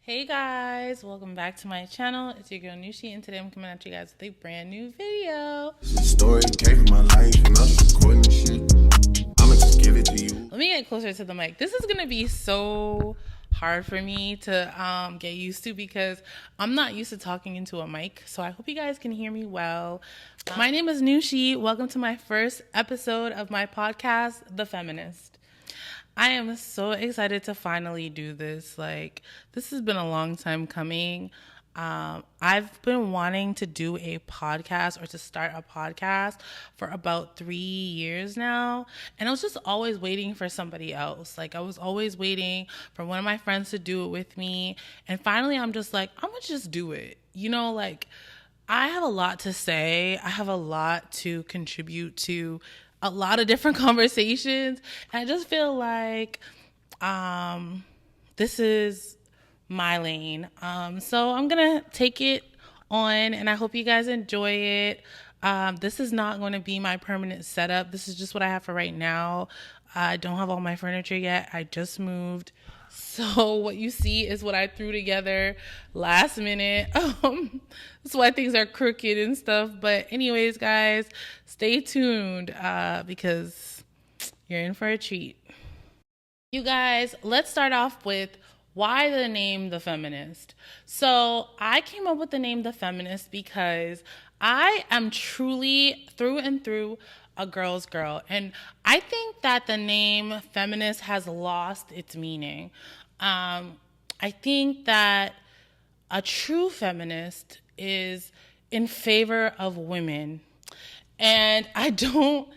Hey guys, welcome back to my channel. It's your girl Noushie, and today I'm coming at you guys with a brand new video. Story came from my life and I'm recording this shit. I'ma just give it to you. Let me get closer to the mic. This is gonna be so hard for me to get used to because I'm not used to talking into a mic. So I hope you guys can hear me well. My name is Noushie. Welcome to my first episode of my podcast, The Feminist. I am so excited to finally do this. This has been a long time coming. I've been wanting to do a podcast or to start a podcast for about 3 years now. And I was just always waiting for somebody else. I was always waiting for one of my friends to do it with me. And finally, I'm just like, I'm going to just do it. I have a lot to say. I have a lot to contribute to a lot of different conversations. And I just feel like this is my lane. So I'm going to take it on, and I hope you guys enjoy it. This is not going to be my permanent setup. This is just what I have for right now. I don't have all my furniture yet. I just moved. So what you see is what I threw together last minute. That's why things are crooked and stuff. But anyways, guys, stay tuned because you're in for a treat. You guys, let's start off with why the name The Feminist. So I came up with the name The Feminist because I am truly through and through a girl's girl. And I think that the name feminist has lost its meaning. I think that a true feminist is in favor of women. And I don't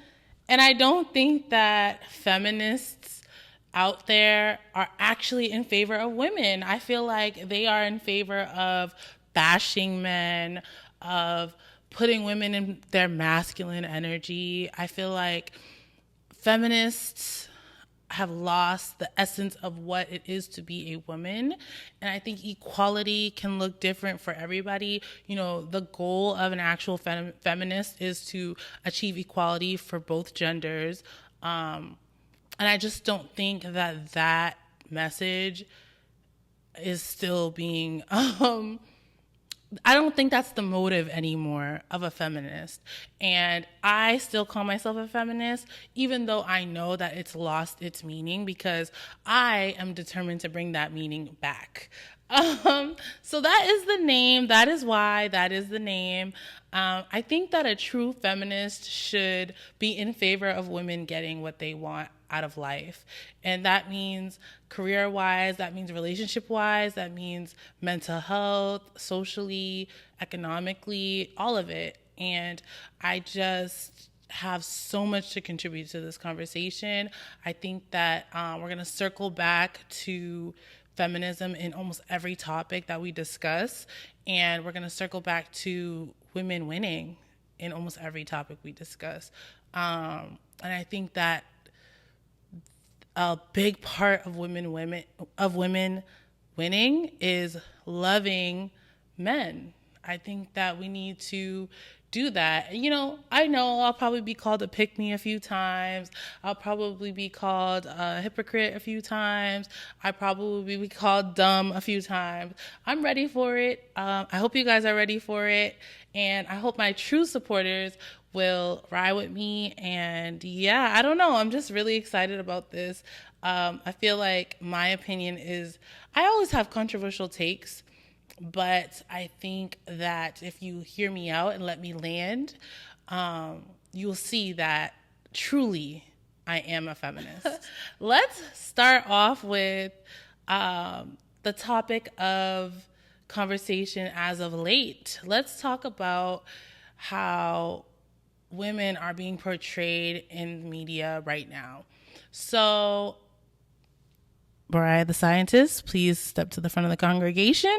think that feminists out there are actually in favor of women. I feel like they are in favor of bashing men, of putting women in their masculine energy. I feel like feminists have lost the essence of what it is to be a woman. And I think equality can look different for everybody. The goal of an actual feminist is to achieve equality for both genders. And I just don't think that message is still being I don't think that's the motive anymore of a feminist. And I still call myself a feminist, even though I know that it's lost its meaning, because I am determined to bring that meaning back. So that is the name. That is why that is the name. I think that a true feminist should be in favor of women getting what they want out of life. And that means career-wise, that means relationship-wise, that means mental health, socially, economically, all of it. And I just have so much to contribute to this conversation. I think that we're going to circle back to feminism in almost every topic that we discuss. And we're going to circle back to women winning in almost every topic we discuss. And I think that a big part of women winning is loving men. I think that we need to do that. I know I'll probably be called a pick-me a few times. I'll probably be called a hypocrite a few times. I probably be called dumb a few times. I'm ready for it. I hope you guys are ready for it. And I hope my true supporters will ride with me. And yeah, I don't know. I'm just really excited about this. I feel like my opinion is, I always have controversial takes, but I think that if you hear me out and let me land, you'll see that truly I am a feminist. Let's start off with the topic of conversation as of late. Let's talk about how women are being portrayed in the media right now. So, Mariah the scientist, please step to the front of the congregation.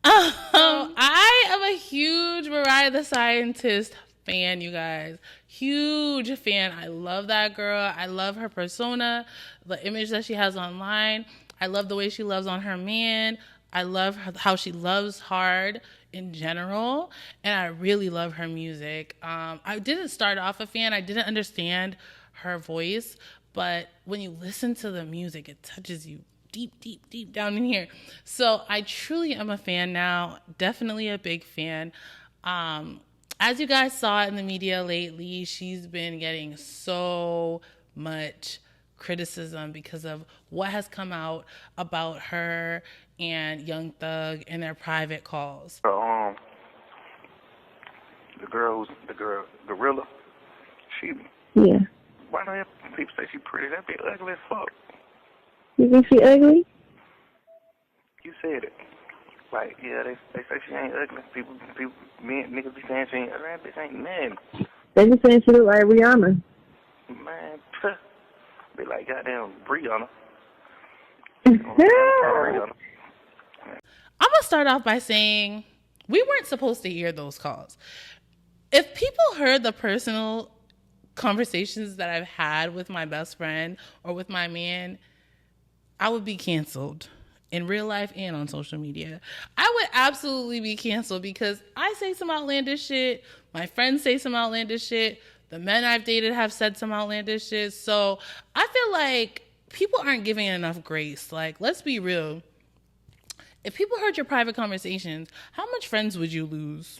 I am a huge Mariah the Scientist fan, you guys. Huge fan. I love that girl. I love her persona, the image that she has online. I love the way she loves on her man. I love how she loves hard in general, and I really love her music. I didn't start off a fan. I didn't understand her voice, but when you listen to the music, it touches you deep down in here. So I truly am a fan now. Definitely a big fan. As you guys saw in the media lately, she's been getting so much criticism because of what has come out about her and Young Thug and their private calls. The gorilla, Yeah. why do people say she pretty? That be ugly as fuck. You think she ugly? You said it. Like, yeah, they say she ain't ugly. People, niggas be saying she ain't ugly. That bitch ain't nothing. They be saying she look like Rihanna. Man, be like goddamn Brianna. I'm gonna start off by saying we weren't supposed to hear those calls. If people heard the personal conversations that I've had with my best friend or with my man, I would be canceled in real life and on social media. I would absolutely be canceled because I say some outlandish shit. My friends say some outlandish shit. The men I've dated have said some outlandish shit. So I feel like people aren't giving it enough grace. Like, let's be real. If people heard your private conversations, how much friends would you lose?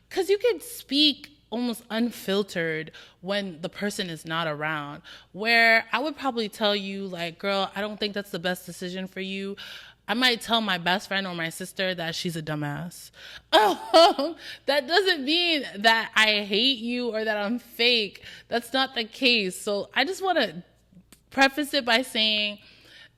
Because you could speak almost unfiltered when the person is not around, where I would probably tell you, like, girl, I don't think that's the best decision for you. I might tell my best friend or my sister that she's a dumbass. That doesn't mean that I hate you or that I'm fake. That's not the case. So I just want to preface it by saying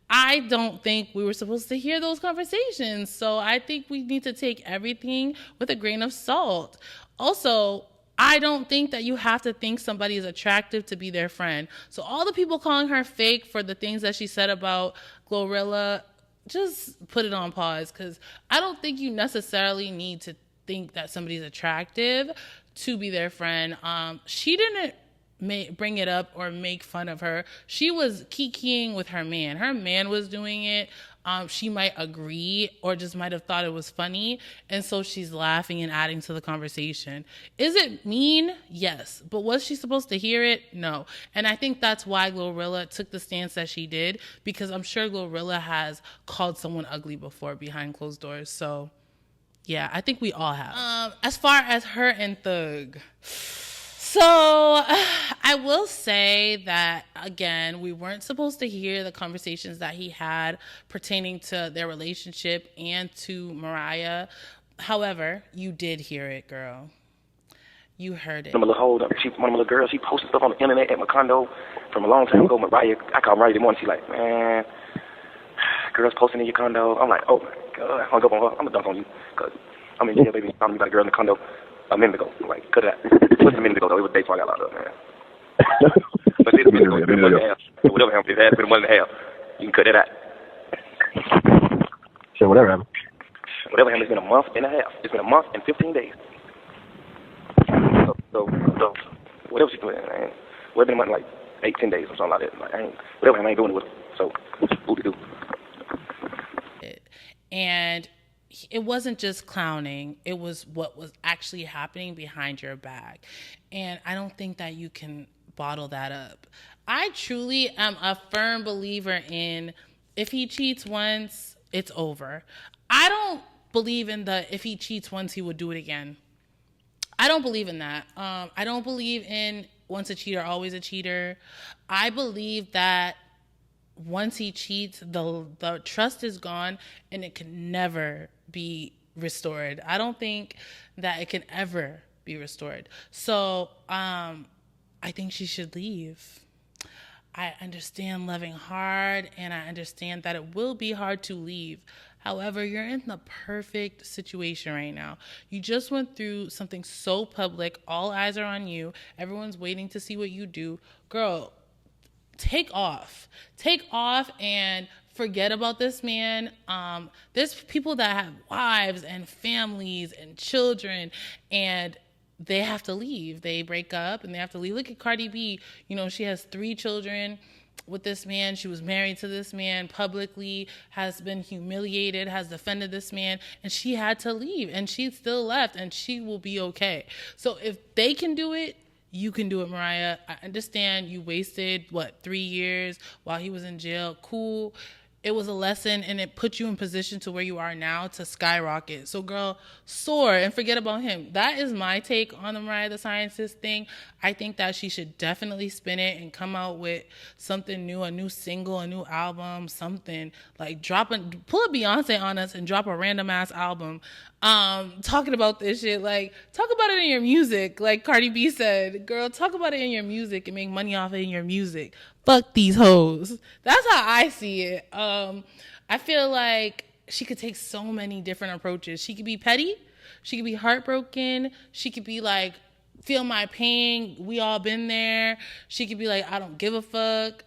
I don't think we were supposed to hear those conversations. So I think we need to take everything with a grain of salt. Also, I don't think that you have to think somebody is attractive to be their friend. So all the people calling her fake for the things that she said about Glorilla, just put it on pause, because I don't think you necessarily need to think that somebody's attractive to be their friend. She didn't bring it up or make fun of her. She was kikiing with her man. Her man was doing it. She might agree or just might have thought it was funny. And so she's laughing and adding to the conversation. Is it mean? Yes. But was she supposed to hear it? No. And I think that's why Glorilla took the stance that she did, because I'm sure Glorilla has called someone ugly before behind closed doors. So yeah, I think we all have. As far as her and Thug, so I will say that, again, we weren't supposed to hear the conversations that he had pertaining to their relationship and to Mariah. However, you did hear it, girl. You heard it. One of my little girls, she posted stuff on the internet at my condo from a long time ago. Mariah, I called Mariah this morning. She's like, man, girls posting in your condo. I'm like, oh my God, I hung up on her. I'm gonna dunk on you, cause I'm in jail, baby. I'm about a girl in the condo a minute ago. I'm like, cut it out. It was a minute ago though. It was a day before I got locked up, man. But it's a minute ago. It's been a month and a half. So whatever happened, it has been a month and a half. You can cut that out. So whatever happened. Whatever happened, it's been a month and a half. It's been a month and 15 days. So whatever she's doing, man. Well, it's been a month, like 8-10 days or something like that. Like, whatever happened, I ain't doing it with her. So what to do? And it wasn't just clowning. It was what was actually happening behind your back. And I don't think that you can bottle that up. I truly am a firm believer in, if he cheats once, it's over. I don't believe in the, if he cheats once, he would do it again. I don't believe in that. I don't believe in once a cheater, always a cheater. I believe that once he cheats, the trust is gone and it can never be restored. I don't think that it can ever be restored. So I think she should leave. I understand loving hard, and I understand that it will be hard to leave. However, you're in the perfect situation right now. You just went through something so public. All eyes are on you. Everyone's waiting to see what you do. Girl, take off. Take off and forget about this man. There's people that have wives and families and children, and they have to leave. They break up and they have to leave. Look at Cardi B. You know, she has 3 children with this man. She was married to this man publicly, has been humiliated, has defended this man, and she had to leave. And she still left, and she will be okay. So if they can do it, You can do it, Mariah. I understand you wasted, 3 years while he was in jail. Cool. It was a lesson, and it put you in position to where you are now to skyrocket. So, girl, soar and forget about him. That is my take on the Mariah the Scientist thing. I think that she should definitely spin it and come out with something new, a new single, a new album, something. Like pull a Beyonce on us and drop a random ass album talking about this shit. Like, talk about it in your music. Like Cardi B said, girl, talk about it in your music and make money off it in your music. Fuck these hoes. That's how I see it. I feel like she could take so many different approaches. She could be petty. She could be heartbroken. She could be like, feel my pain. We all been there. She could be like, I don't give a fuck.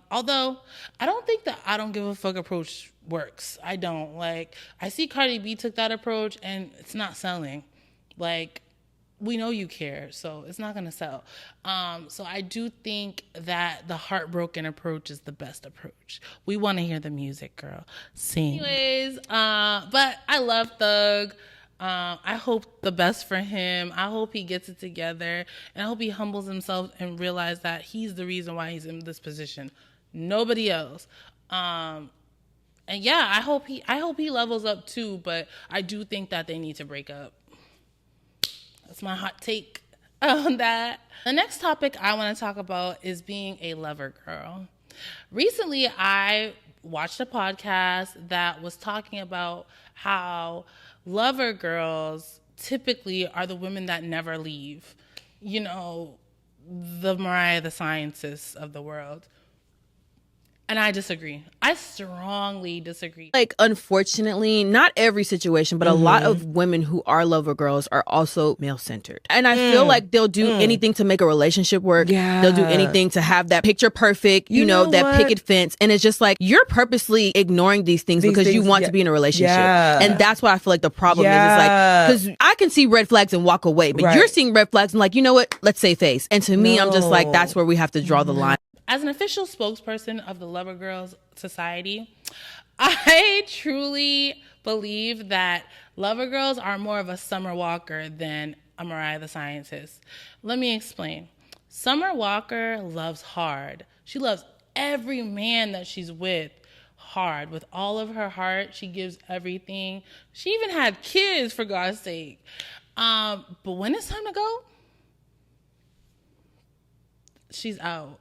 Although I don't think the I don't give a fuck approach works. I don't. Like, I see Cardi B took that approach and it's not selling. Like, we know you care, so it's not gonna sell. So I do think that the heartbroken approach is the best approach. We want to hear the music, girl. Sing. Anyways, but I love Thug. I hope the best for him. I hope he gets it together, and I hope he humbles himself and realizes that he's the reason why he's in this position, nobody else. And yeah, I hope he levels up too. But I do think that they need to break up. That's my hot take on that. The next topic I want to talk about is being a lover girl. Recently, I watched a podcast that was talking about how lover girls typically are the women that never leave. You know, the Mariah the Scientists of the world. And I disagree. I strongly disagree. Like, unfortunately, not every situation, but a lot of women who are lover girls are also male-centered. And I feel like they'll do anything to make a relationship work. Yeah. They'll do anything to have that picture perfect, you know that picket fence. And it's just like, you're purposely ignoring these things because you want to be in a relationship. Yeah. And that's what I feel like the problem is. It's like, because I can see red flags and walk away, but you're seeing red flags and like, you know what? Let's save face. And to me, I'm just like, that's where we have to draw the line. As an official spokesperson of the Lover Girls Society, I truly believe that Lover Girls are more of a Summer Walker than a Mariah the Scientist. Let me explain. Summer Walker loves hard. She loves every man that she's with hard. With all of her heart, she gives everything. She even had kids, for God's sake. But when it's time to go, she's out.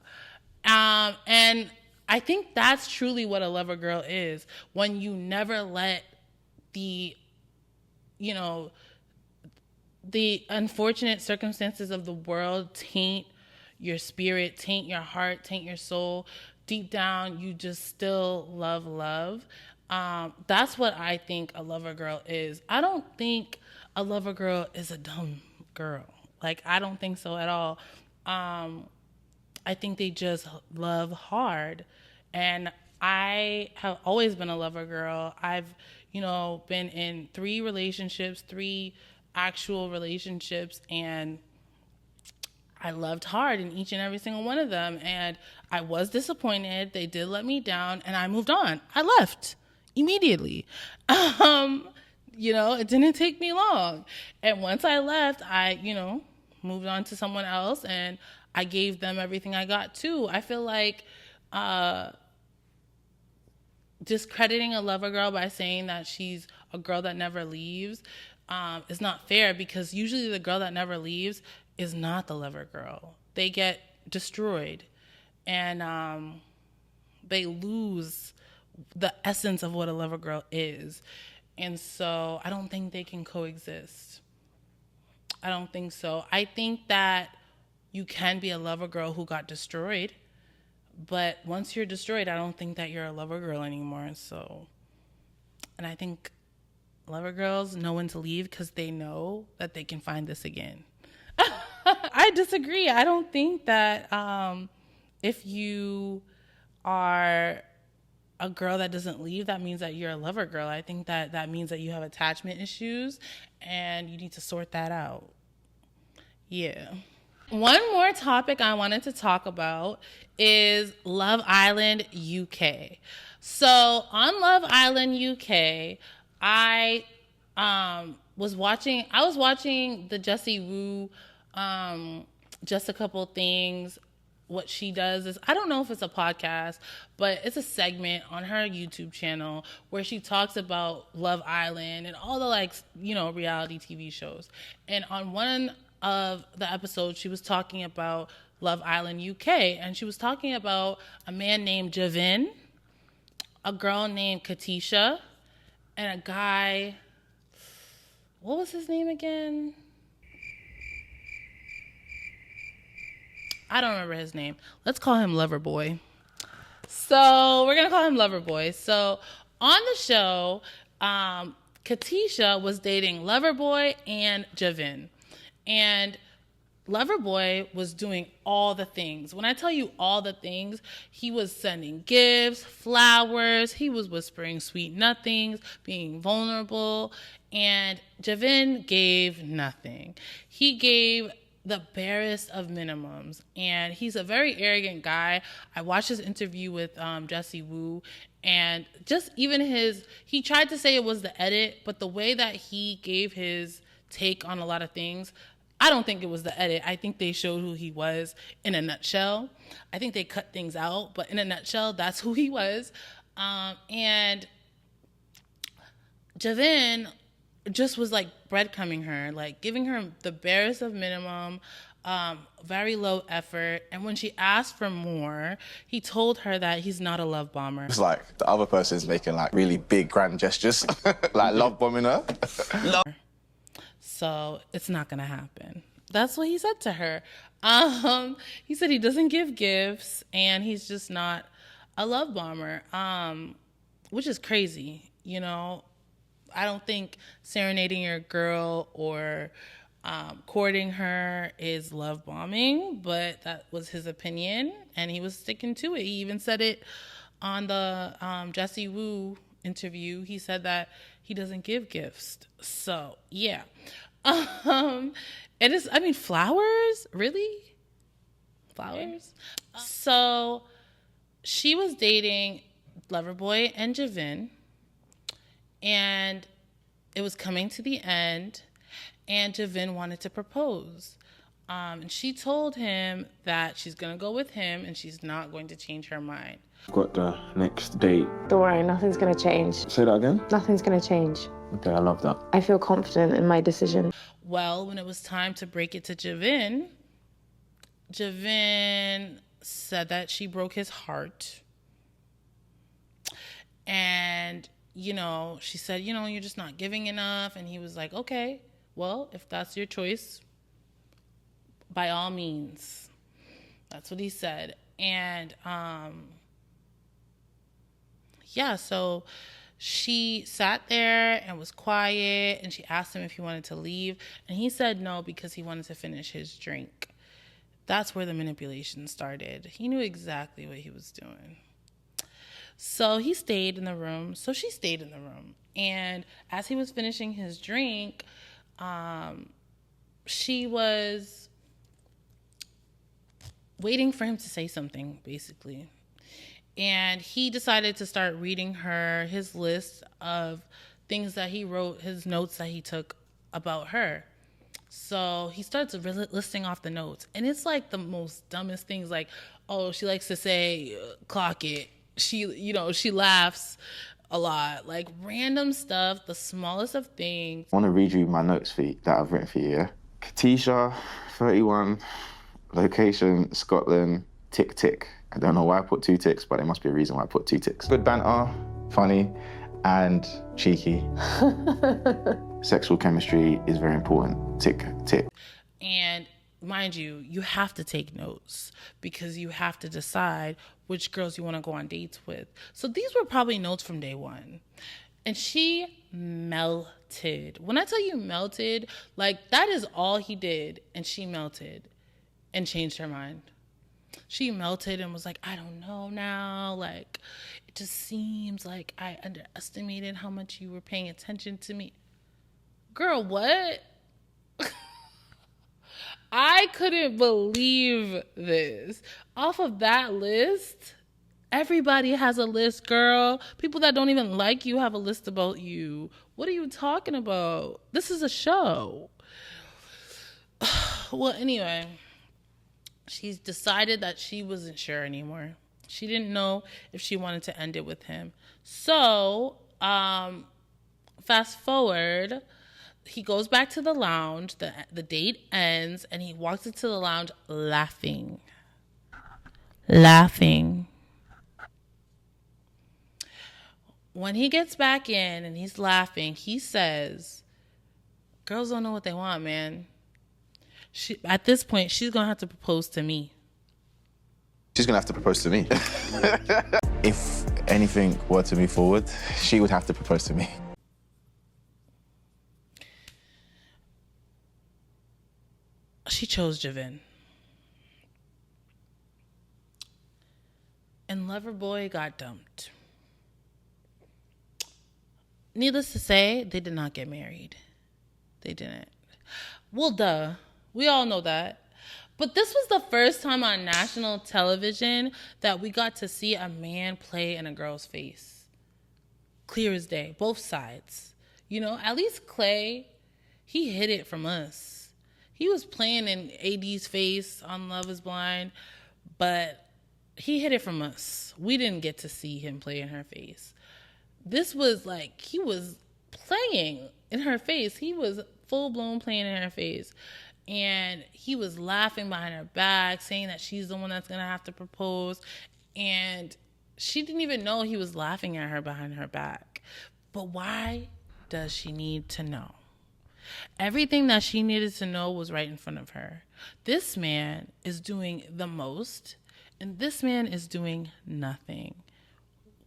And I think that's truly what a lover girl is. When you never let the unfortunate circumstances of the world taint your spirit, taint your heart, taint your soul. Deep down, you just still love. That's what I think a lover girl is. I don't think a lover girl is a dumb girl. Like, I don't think so at all. I think they just love hard. And I have always been a lover girl. I've, been in 3 actual relationships, and I loved hard in each and every single one of them. And I was disappointed. They did let me down, and I moved on. I left immediately. It didn't take me long. And once I left, I, moved on to someone else, and I gave them everything I got too. I feel like discrediting a lover girl by saying that she's a girl that never leaves is not fair, because usually the girl that never leaves is not the lover girl. They get destroyed, and they lose the essence of what a lover girl is. And so I don't think they can coexist. I don't think so. I think that you can be a lover girl who got destroyed, but once you're destroyed, I don't think that you're a lover girl anymore. So, and I think lover girls know when to leave because they know that they can find this again. I disagree. I don't think that if you are a girl that doesn't leave, that means that you're a lover girl. I think that means that you have attachment issues and you need to sort that out. Yeah. One more topic I wanted to talk about is Love Island UK. So on Love Island UK, I was watching the Jessie Woo just a couple things. What she does is, I don't know if it's a podcast, but it's a segment on her YouTube channel where she talks about Love Island and all the, like, you know, reality TV shows. And on one of the episodes, she was talking about Love Island UK, and she was talking about a man named Javin, a girl named Katisha, and a guy, what was his name again? I don't remember his name. Let's call him Loverboy. So we're going to call him Loverboy. So on the show, Katisha was dating Loverboy and Javin. And Loverboy was doing all the things. When I tell you all the things, he was sending gifts, flowers, he was whispering sweet nothings, being vulnerable, and Javin gave nothing. He gave the barest of minimums, and he's a very arrogant guy. I watched his interview with Jesse Wu, and just even he tried to say it was the edit, but the way that he gave his take on a lot of things, I don't think it was the edit. I think they showed who he was in a nutshell. I think they cut things out, but in a nutshell, that's who he was. And Javin just was like breadcrumbing her, like giving her the barest of minimum, very low effort. And when she asked for more, he told her that he's not a love bomber. It's like the other person's making like really big grand gestures, like love bombing her. So it's not gonna happen. That's what he said to her. He said he doesn't give gifts and he's just not a love bomber, which is crazy, you know. I don't think serenading your girl or courting her is love bombing, but that was his opinion, and he was sticking to it. He even said it on the Jesse Wu interview. He said that he doesn't give gifts. So, yeah. It is, I mean, flowers? Really? Flowers? So, she was dating Loverboy and Javin, and it was coming to the end, and Javin wanted to propose. And she told him that she's going to go with him and she's not going to change her mind. Got the next date. Don't worry, nothing's going to change. Say that again? Nothing's going to change. Okay, I love that. I feel confident in my decision. Well, when it was time to break it to Javin, Javin said that she broke his heart. And, you know, she said, you know, you're just not giving enough. And he was like, okay, well, if that's your choice, by all means. That's what he said. And, yeah, so she sat there and was quiet, and she asked him if he wanted to leave. And he said no because he wanted to finish his drink. That's where the manipulation started. He knew exactly what he was doing. So he stayed in the room. So she stayed in the room. And as he was finishing his drink, she was waiting for him to say something, basically. And he decided to start reading her his list of things that he wrote, his notes that he took about her. So he starts listing off the notes. And it's like the most dumbest things, like, oh, she likes to say, clock it. She, you know, she laughs a lot. Like random stuff, the smallest of things. I want to read you my notes for you, that I've written for you, yeah? Katisha, 31, location, Scotland, tick, tick. I don't know why I put 2 ticks, but there must be a reason why I put 2 ticks. Good banter, funny, and cheeky. Sexual chemistry is very important. Tick, tick. And mind you, you have to take notes because you have to decide which girls you want to go on dates with. So these were probably notes from day one. And she melted. When I tell you melted, like that is all he did. And she melted and changed her mind. She melted and was like, I don't know now. Like, it just seems like I underestimated how much you were paying attention to me. Girl, what? I couldn't believe this. Off of that list, everybody has a list, girl. People that don't even like you have a list about you. What are you talking about? This is a show. Well, anyway. She's decided that she wasn't sure anymore. She didn't know if she wanted to end it with him. So, fast forward, he goes back to the lounge. The date ends, and he walks into the lounge laughing. When he gets back in and he's laughing, he says, girls don't know what they want, man. At this point, she's going to have to propose to me. She's going to have to propose to me. If anything were to move forward, she would have to propose to me. She chose Javin. And Loverboy got dumped. Needless to say, they did not get married. They didn't. Well, duh. We all know that. But this was the first time on national television that we got to see a man play in a girl's face. Clear as day, both sides. You know, at least Clay, he hid it from us. He was playing in AD's face on Love is Blind, but he hid it from us. We didn't get to see him play in her face. This was like, he was playing in her face. He was full-blown playing in her face. And he was laughing behind her back, saying that she's the one that's going to have to propose. And she didn't even know he was laughing at her behind her back. But why does she need to know? Everything that she needed to know was right in front of her. This man is doing the most, and this man is doing nothing.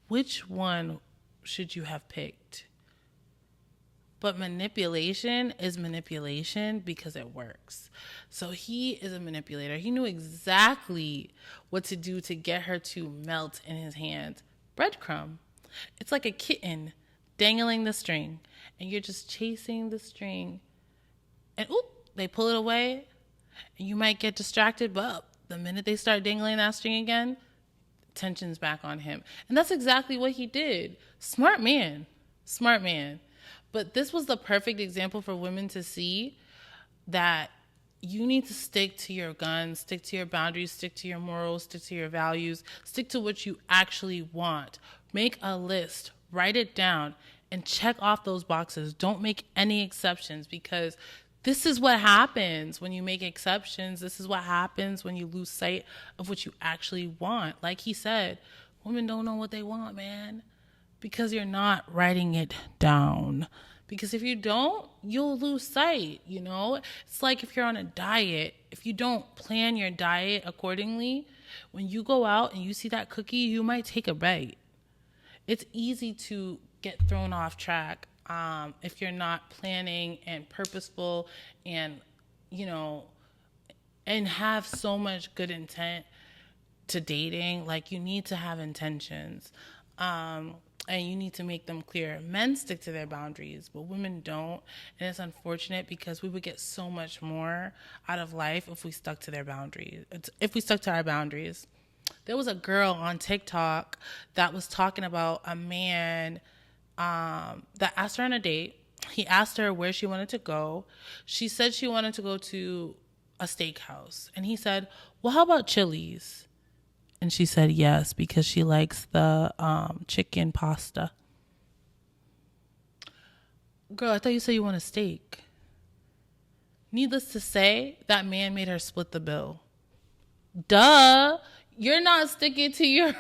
Which one should you have picked? But manipulation is manipulation because it works. So he is a manipulator. He knew exactly what to do to get her to melt in his hands. Breadcrumb. It's like a kitten dangling the string, and you're just chasing the string. And oop, they pull it away, and you might get distracted, but the minute they start dangling that string again, tension's back on him. And that's exactly what he did. Smart man. Smart man. But this was the perfect example for women to see that you need to stick to your guns, stick to your boundaries, stick to your morals, stick to your values, stick to what you actually want. Make a list, write it down, and check off those boxes. Don't make any exceptions, because this is what happens when you make exceptions. This is what happens when you lose sight of what you actually want. Like he said, women don't know what they want, man. Because you're not writing it down. Because if you don't, you'll lose sight, you know? It's like if you're on a diet, if you don't plan your diet accordingly, when you go out and you see that cookie, you might take a bite. It's easy to get thrown off track if you're not planning and purposeful and, you know, and have so much good intent to dating. Like, you need to have intentions. And you need to make them clear. Men stick to their boundaries, but women don't. And it's unfortunate because we would get so much more out of life if we stuck to their boundaries. If we stuck to our boundaries. There was a girl on TikTok that was talking about a man that asked her on a date. He asked her where she wanted to go. She said she wanted to go to a steakhouse. And he said, well, how about Chili's? And she said yes, because she likes the chicken pasta. Girl, I thought you said you want a steak. Needless to say, that man made her split the bill. Duh. You're not sticking to your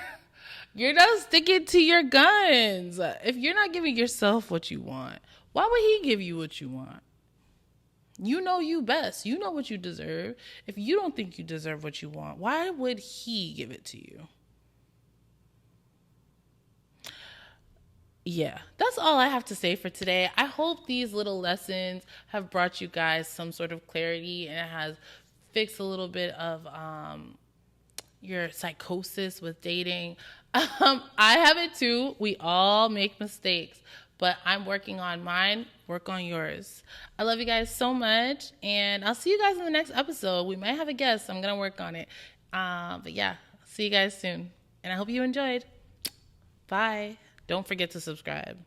guns. If you're not giving yourself what you want, why would he give you what you want? You know you best. You know what you deserve. If you don't think you deserve what you want, why would he give it to you? Yeah, that's all I have to say for today. I hope these little lessons have brought you guys some sort of clarity, and it has fixed a little bit of your psychosis with dating. I have it too. We all make mistakes. But I'm working on mine. Work on yours. I love you guys so much. And I'll see you guys in the next episode. We might have a guest. I'm going to work on it. But yeah, see you guys soon. And I hope you enjoyed. Bye. Don't forget to subscribe.